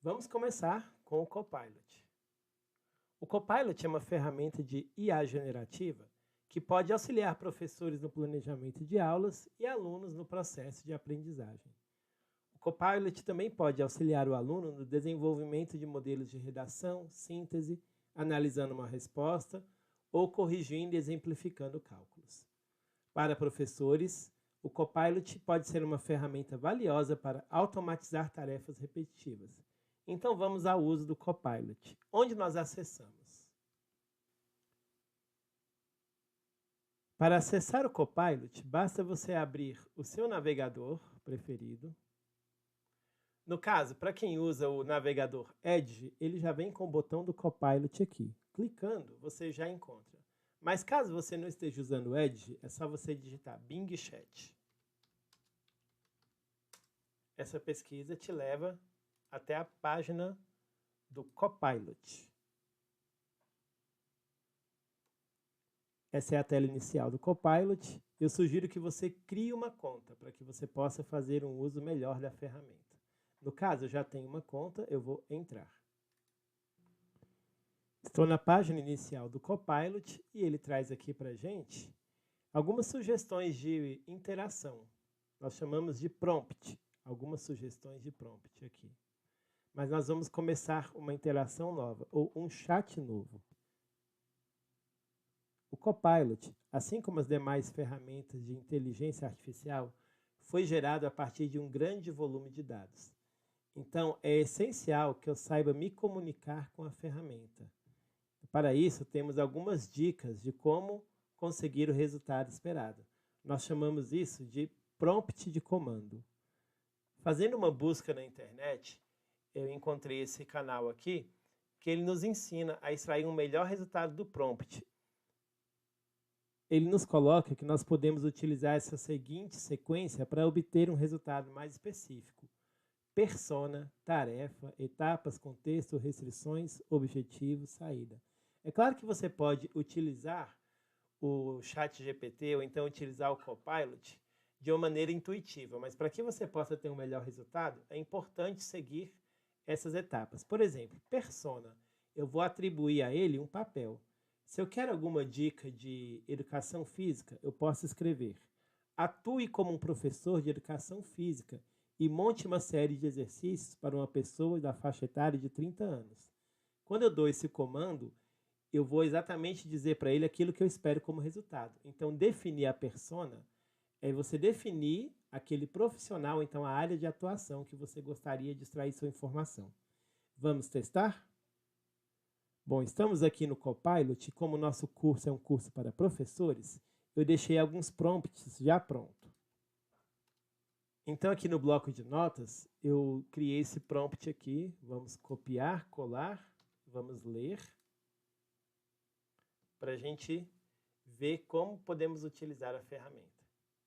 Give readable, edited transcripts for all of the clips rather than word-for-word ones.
Vamos começar com o Copilot. O Copilot é uma ferramenta de IA generativa que pode auxiliar professores no planejamento de aulas e alunos no processo de aprendizagem. O Copilot também pode auxiliar o aluno no desenvolvimento de modelos de redação, síntese, analisando uma resposta ou corrigindo e exemplificando cálculos. Para professores, o Copilot pode ser uma ferramenta valiosa para automatizar tarefas repetitivas. Então vamos ao uso do Copilot. Onde nós acessamos? Para acessar o Copilot, basta você abrir o seu navegador preferido. No caso, para quem usa o navegador Edge, ele já vem com o botão do Copilot aqui. Clicando, você já encontra. Mas caso você não esteja usando o Edge, é só você digitar Bing Chat. Essa pesquisa te leva até a página do Copilot. Essa é a tela inicial do Copilot. Eu sugiro que você crie uma conta para que você possa fazer um uso melhor da ferramenta. No caso, eu já tenho uma conta, eu vou entrar. Estou na página inicial do Copilot e ele traz aqui para a gente algumas sugestões de interação. Nós chamamos de prompt, algumas sugestões de prompt aqui. Mas nós vamos começar uma interação nova, ou um chat novo. O Copilot, assim como as demais ferramentas de inteligência artificial, foi gerado a partir de um grande volume de dados. Então, é essencial que eu saiba me comunicar com a ferramenta. Para isso, temos algumas dicas de como conseguir o resultado esperado. Nós chamamos isso de prompt de comando. Fazendo uma busca na internet, eu encontrei esse canal aqui, que ele nos ensina a extrair um melhor resultado do prompt. Ele nos coloca que nós podemos utilizar essa seguinte sequência para obter um resultado mais específico. Persona, tarefa, etapas, contexto, restrições, objetivo, saída. É claro que você pode utilizar o ChatGPT ou então utilizar o Copilot de uma maneira intuitiva, mas para que você possa ter um melhor resultado, é importante seguir essas etapas. Por exemplo, persona. Eu vou atribuir a ele um papel. Se eu quero alguma dica de educação física, eu posso escrever: atue como um professor de educação física e monte uma série de exercícios para uma pessoa da faixa etária de 30 anos. Quando eu dou esse comando, eu vou exatamente dizer para ele aquilo que eu espero como resultado. Então, definir a persona é você definir aquele profissional, então a área de atuação que você gostaria de extrair sua informação. Vamos testar? Bom, estamos aqui no Copilot, como o nosso curso é um curso para professores, eu deixei alguns prompts já pronto. Então aqui no bloco de notas, eu criei esse prompt aqui, vamos copiar, colar, vamos ler, para a gente ver como podemos utilizar a ferramenta.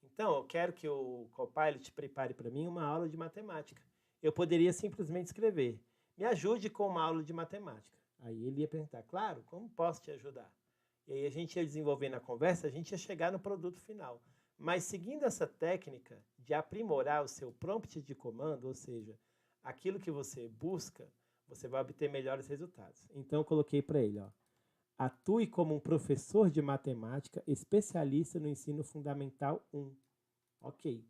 Então, eu quero que o Copilot prepare para mim uma aula de matemática. Eu poderia simplesmente escrever: me ajude com uma aula de matemática. Aí ele ia perguntar: claro, como posso te ajudar? E aí a gente ia desenvolvendo a conversa, a gente ia chegar no produto final. Mas seguindo essa técnica de aprimorar o seu prompt de comando, ou seja, aquilo que você busca, você vai obter melhores resultados. Então eu coloquei para ele, ó: atue como um professor de matemática especialista no ensino fundamental 1. Ok.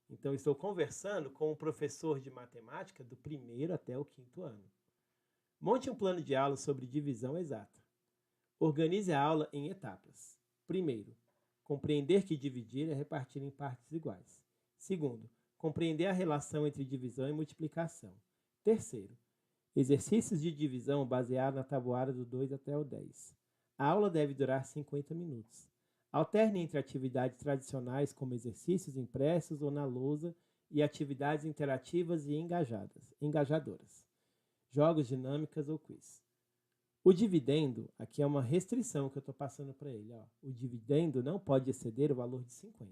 Então, estou conversando com um professor de matemática do 1º até o 5º ano. Monte um plano de aula sobre divisão exata. Organize a aula em etapas. Primeiro, compreender que dividir é repartir em partes iguais. Segundo, compreender a relação entre divisão e multiplicação. Terceiro, exercícios de divisão baseados na tabuada do 2 até o 10. A aula deve durar 50 minutos. Alterne entre atividades tradicionais, como exercícios impressos ou na lousa, e atividades interativas e engajadoras. Jogos, dinâmicas ou quiz. O dividendo, aqui é uma restrição que eu estou passando para ele. Ó. O dividendo não pode exceder o valor de 50.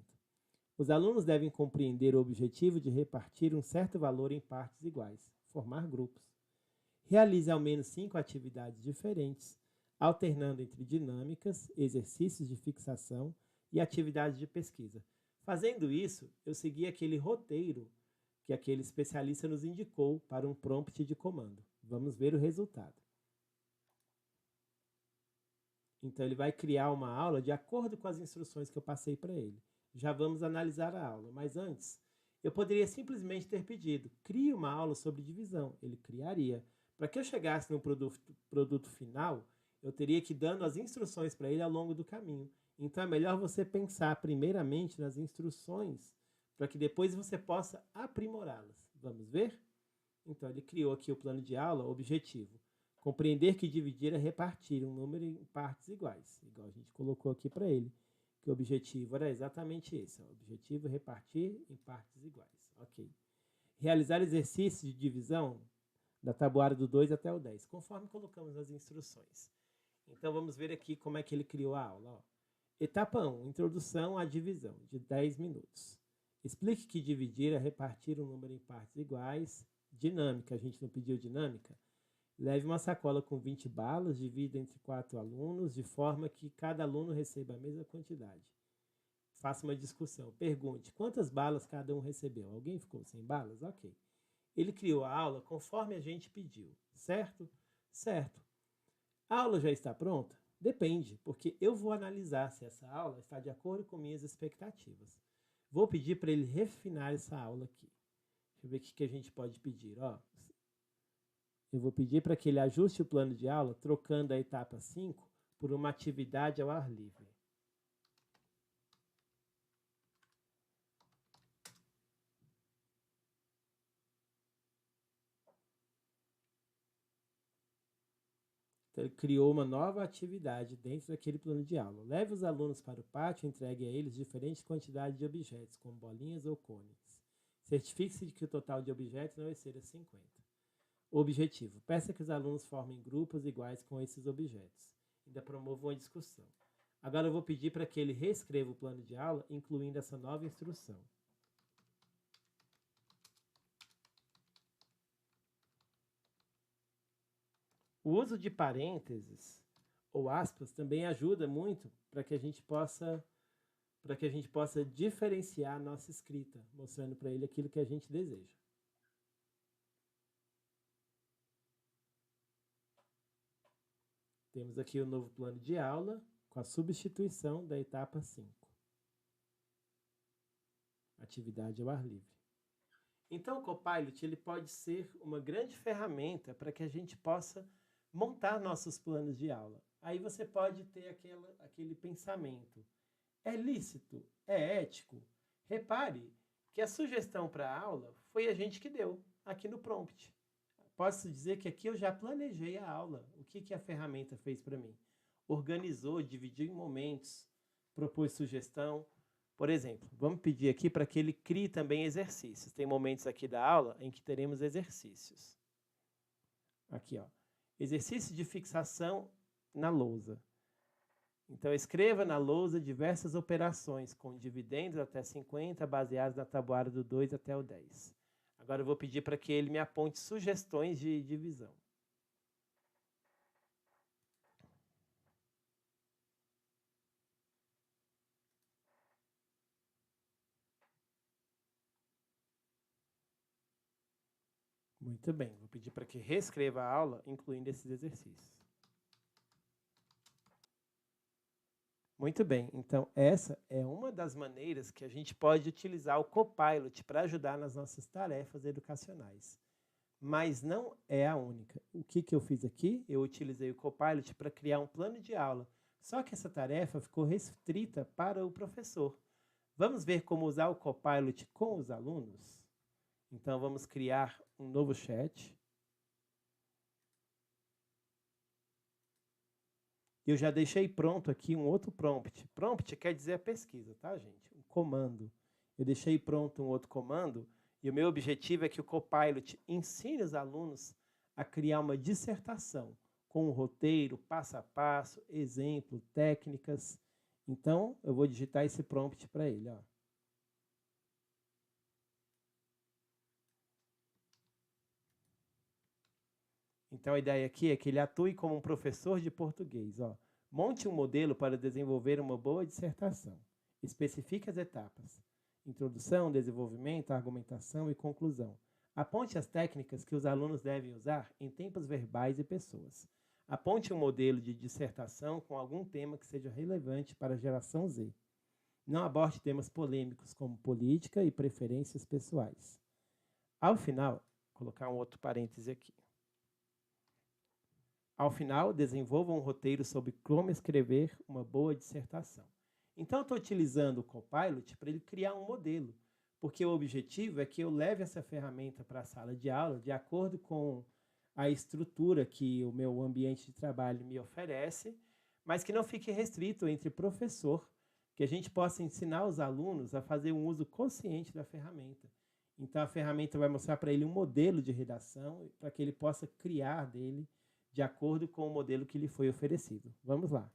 Os alunos devem compreender o objetivo de repartir um certo valor em partes iguais, formar grupos. Realize ao menos 5 atividades diferentes, alternando entre dinâmicas, exercícios de fixação e atividades de pesquisa. Fazendo isso, eu segui aquele roteiro que aquele especialista nos indicou para um prompt de comando. Vamos ver o resultado. Então, ele vai criar uma aula de acordo com as instruções que eu passei para ele. Já vamos analisar a aula, mas antes, eu poderia simplesmente ter pedido, crie uma aula sobre divisão. Ele criaria. Para que eu chegasse no produto final, eu teria que ir dando as instruções para ele ao longo do caminho. Então, é melhor você pensar primeiramente nas instruções, para que depois você possa aprimorá-las. Vamos ver? Então, ele criou aqui o plano de aula, objetivo. Compreender que dividir é repartir um número em partes iguais, igual a gente colocou aqui para ele, que o objetivo era exatamente esse, o objetivo é repartir em partes iguais. Ok. Realizar exercícios de divisão da tabuada do 2 até o 10, conforme colocamos nas instruções. Então, vamos ver aqui como é que ele criou a aula. Ó. Etapa 1, introdução à divisão, de 10 minutos. Explique que dividir é repartir um número em partes iguais. Dinâmica, a gente não pediu dinâmica? Leve uma sacola com 20 balas, divida entre 4 alunos, de forma que cada aluno receba a mesma quantidade. Faça uma discussão. Pergunte, quantas balas cada um recebeu? Alguém ficou sem balas? Ok. Ele criou a aula conforme a gente pediu, certo? Certo. A aula já está pronta? Depende, porque eu vou analisar se essa aula está de acordo com minhas expectativas. Vou pedir para ele refinar essa aula aqui. Deixa eu ver o que a gente pode pedir. Ó. Eu vou pedir para que ele ajuste o plano de aula, trocando a etapa 5 por uma atividade ao ar livre. Então, ele criou uma nova atividade dentro daquele plano de aula. Leve os alunos para o pátio e entregue a eles diferentes quantidades de objetos, como bolinhas ou cones. Certifique-se de que o total de objetos não exceda 50. Objetivo. Peça que os alunos formem grupos iguais com esses objetos. Ainda promova uma discussão. Agora eu vou pedir para que ele reescreva o plano de aula, incluindo essa nova instrução. O uso de parênteses ou aspas também ajuda muito para que a gente possa diferenciar a nossa escrita, mostrando para ele aquilo que a gente deseja. Temos aqui o novo plano de aula com a substituição da etapa 5. Atividade ao ar livre. Então, o Copilot ele pode ser uma grande ferramenta para que a gente possa montar nossos planos de aula. Aí você pode ter aquele pensamento. É lícito? É ético? Repare que a sugestão para a aula foi a gente que deu, aqui no prompt. Posso dizer que aqui eu já planejei a aula. O que a ferramenta fez para mim? Organizou, dividiu em momentos, propôs sugestão. Por exemplo, vamos pedir aqui para que ele crie também exercícios. Tem momentos aqui da aula em que teremos exercícios. Aqui, ó. Exercício de fixação na lousa. Então, escreva na lousa diversas operações com dividendos até 50, baseados na tabuada do 2 até o 10. Agora eu vou pedir para que ele me aponte sugestões de divisão. Muito bem, vou pedir para que reescreva a aula, incluindo esses exercícios. Muito bem, então essa é uma das maneiras que a gente pode utilizar o Copilot para ajudar nas nossas tarefas educacionais. Mas não é a única. O que eu fiz aqui? Eu utilizei o Copilot para criar um plano de aula. Só que essa tarefa ficou restrita para o professor. Vamos ver como usar o Copilot com os alunos? Então, vamos criar um novo chat. Eu já deixei pronto aqui um outro prompt. Prompt quer dizer a pesquisa, tá, gente? Um comando. Eu deixei pronto um outro comando e o meu objetivo é que o Copilot ensine os alunos a criar uma dissertação com um roteiro, passo a passo, exemplo, técnicas. Então, eu vou digitar esse prompt para ele, ó. Então, a ideia aqui é que ele atue como um professor de português. Ó. Monte um modelo para desenvolver uma boa dissertação. Especifique as etapas. Introdução, desenvolvimento, argumentação e conclusão. Aponte as técnicas que os alunos devem usar em tempos verbais e pessoas. Aponte um modelo de dissertação com algum tema que seja relevante para a geração Z. Não aborde temas polêmicos como política e preferências pessoais. Ao final, vou colocar um outro parêntese aqui. Ao final, desenvolva um roteiro sobre como escrever uma boa dissertação. Então, eu estou utilizando o Copilot para ele criar um modelo, porque o objetivo é que eu leve essa ferramenta para a sala de aula de acordo com a estrutura que o meu ambiente de trabalho me oferece, mas que não fique restrito entre professor, que a gente possa ensinar os alunos a fazer um uso consciente da ferramenta. Então, a ferramenta vai mostrar para ele um modelo de redação para que ele possa criar dele de acordo com o modelo que lhe foi oferecido. Vamos lá.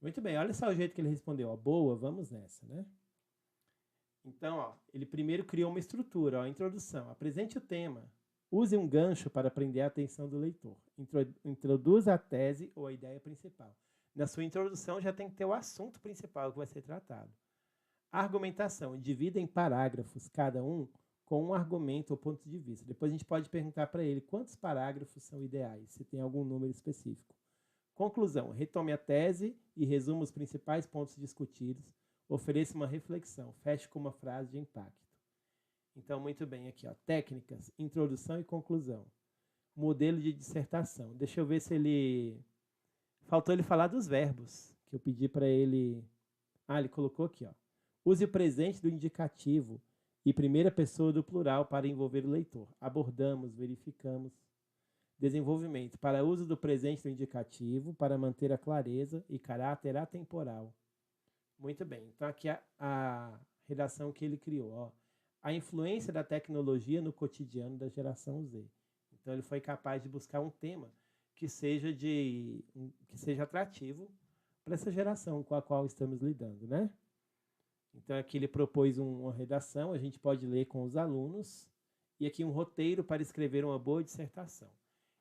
Muito bem, olha só o jeito que ele respondeu. Ó, boa, vamos nessa, né? Então, ó, ele primeiro criou uma estrutura, ó, introdução. Apresente o tema. Use um gancho para prender a atenção do leitor. Introduza a tese ou a ideia principal. Na sua introdução já tem que ter o assunto principal que vai ser tratado. Argumentação. Divida em parágrafos, cada um com um argumento ou ponto de vista. Depois a gente pode perguntar para ele quantos parágrafos são ideais, se tem algum número específico. Conclusão. Retome a tese e resuma os principais pontos discutidos. Ofereça uma reflexão. Feche com uma frase de impacto. Então, muito bem, aqui, ó, técnicas, introdução e conclusão. Modelo de dissertação. Deixa eu ver se ele... Faltou ele falar dos verbos, que eu pedi para ele... Ah, ele colocou aqui, ó. Use o presente do indicativo e primeira pessoa do plural para envolver o leitor. Abordamos, verificamos. Desenvolvimento. Para uso do presente do indicativo, para manter a clareza e caráter atemporal. Muito bem. Então, aqui a redação que ele criou, ó. A influência da tecnologia no cotidiano da geração Z. Então, ele foi capaz de buscar um tema que seja atrativo para essa geração com a qual estamos lidando, né? Então, aqui ele propôs uma redação, a gente pode ler com os alunos, e aqui um roteiro para escrever uma boa dissertação.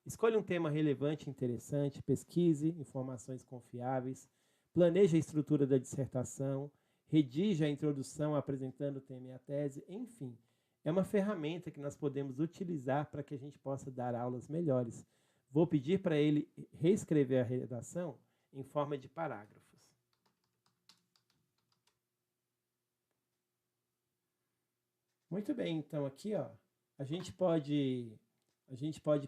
Escolha um tema relevante e interessante, pesquise informações confiáveis, planeje a estrutura da dissertação, redige a introdução apresentando o tema e a tese, enfim. É uma ferramenta que nós podemos utilizar para que a gente possa dar aulas melhores. Vou pedir para ele reescrever a redação em forma de parágrafos. Muito bem, então aqui, ó, a gente pode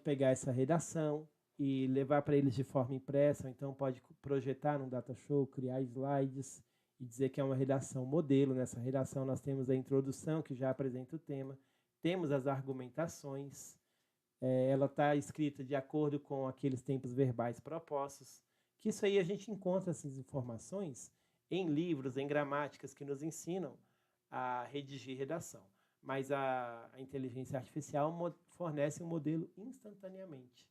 pegar essa redação e levar para eles de forma impressa, ou então pode projetar num data show, criar slides e dizer que é uma redação modelo. Nessa redação nós temos a introdução, que já apresenta o tema, temos as argumentações, ela está escrita de acordo com aqueles tempos verbais propostos, que isso aí a gente encontra essas informações em livros, em gramáticas que nos ensinam a redigir redação. Mas a inteligência artificial fornece um modelo instantaneamente.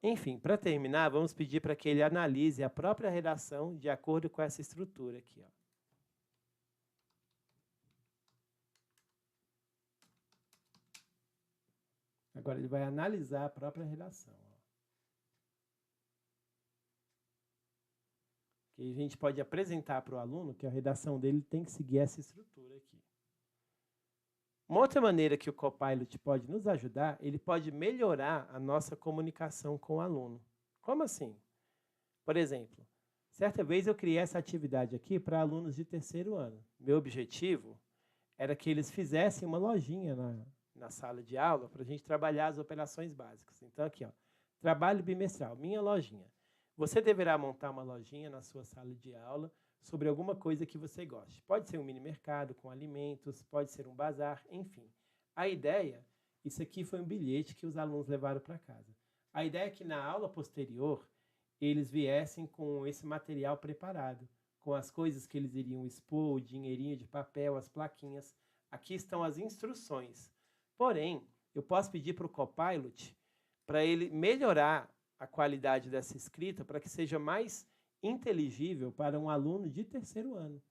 Enfim, para terminar, vamos pedir para que ele analise a própria redação de acordo com essa estrutura aqui, ó. Agora ele vai analisar a própria redação. Ó. Que a gente pode apresentar para o aluno que a redação dele tem que seguir essa estrutura aqui. Uma outra maneira que o Copilot pode nos ajudar, ele pode melhorar a nossa comunicação com o aluno. Como assim? Por exemplo, certa vez eu criei essa atividade aqui para alunos de terceiro ano. Meu objetivo era que eles fizessem uma lojinha na sala de aula para a gente trabalhar as operações básicas. Então, aqui, ó, trabalho bimestral, minha lojinha. Você deverá montar uma lojinha na sua sala de aula sobre alguma coisa que você goste. Pode ser um mini mercado com alimentos, pode ser um bazar, enfim. A ideia, isso aqui foi um bilhete que os alunos levaram para casa. A ideia é que na aula posterior, eles viessem com esse material preparado, com as coisas que eles iriam expor, o dinheirinho de papel, as plaquinhas. Aqui estão as instruções. Porém, eu posso pedir para o Copilot para ele melhorar a qualidade dessa escrita para que seja mais inteligível para um aluno de terceiro ano.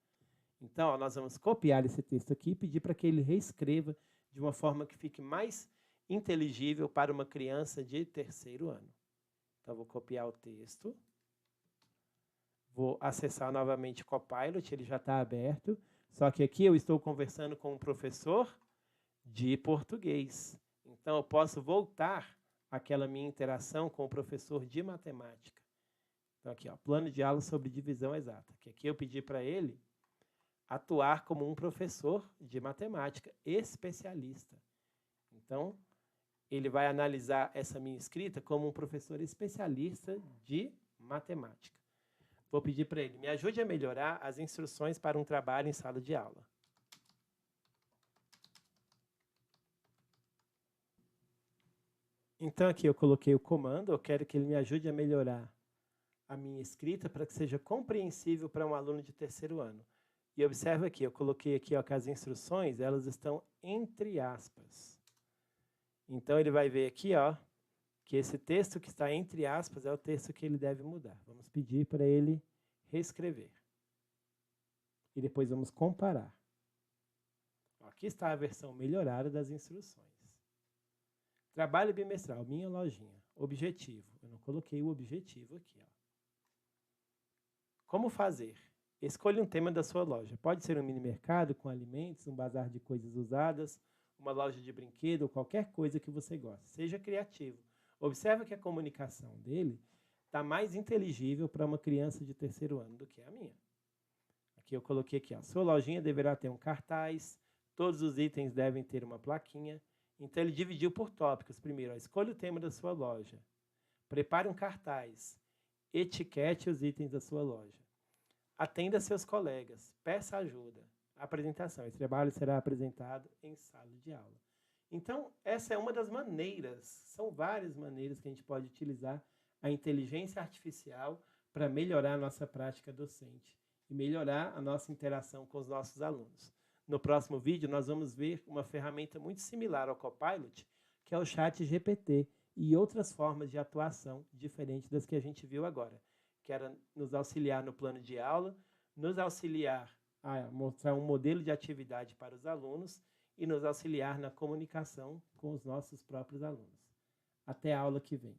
Então, ó, nós vamos copiar esse texto aqui e pedir para que ele reescreva de uma forma que fique mais inteligível para uma criança de terceiro ano. Então, vou copiar o texto. Vou acessar novamente o Copilot, ele já está aberto, só que aqui eu estou conversando com um professor de português. Então, eu posso voltar àquela minha interação com o professor de matemática. Então, aqui, ó, plano de aula sobre divisão exata. Que aqui eu pedi para ele atuar como um professor de matemática especialista. Então, ele vai analisar essa minha escrita como um professor especialista de matemática. Vou pedir para ele, me ajude a melhorar as instruções para um trabalho em sala de aula. Então, aqui eu coloquei o comando, eu quero que ele me ajude a melhorar a minha escrita para que seja compreensível para um aluno de terceiro ano. E observa aqui, eu coloquei aqui ó, que as instruções, elas estão entre aspas. Então, ele vai ver aqui, ó, que esse texto que está entre aspas é o texto que ele deve mudar. Vamos pedir para ele reescrever. E depois vamos comparar. Aqui está a versão melhorada das instruções. Trabalho bimestral, minha lojinha. Objetivo. Eu não coloquei o objetivo aqui. Ó. Como fazer? Escolha um tema da sua loja. Pode ser um mini mercado com alimentos, um bazar de coisas usadas, uma loja de brinquedo ou qualquer coisa que você goste. Seja criativo. Observa que a comunicação dele está mais inteligível para uma criança de terceiro ano do que a minha. Aqui eu coloquei aqui, ó, sua lojinha deverá ter um cartaz, todos os itens devem ter uma plaquinha. Então ele dividiu por tópicos. Primeiro, ó, escolha o tema da sua loja. Prepare um cartaz. Etiquete os itens da sua loja. Atenda seus colegas. Peça ajuda. Apresentação. Esse trabalho será apresentado em sala de aula. Então, essa é uma das maneiras, são várias maneiras que a gente pode utilizar a inteligência artificial para melhorar a nossa prática docente e melhorar a nossa interação com os nossos alunos. No próximo vídeo, nós vamos ver uma ferramenta muito similar ao Copilot, que é o ChatGPT, e outras formas de atuação diferentes das que a gente viu agora, que era nos auxiliar no plano de aula, nos auxiliar a mostrar um modelo de atividade para os alunos e nos auxiliar na comunicação com os nossos próprios alunos. Até a aula que vem.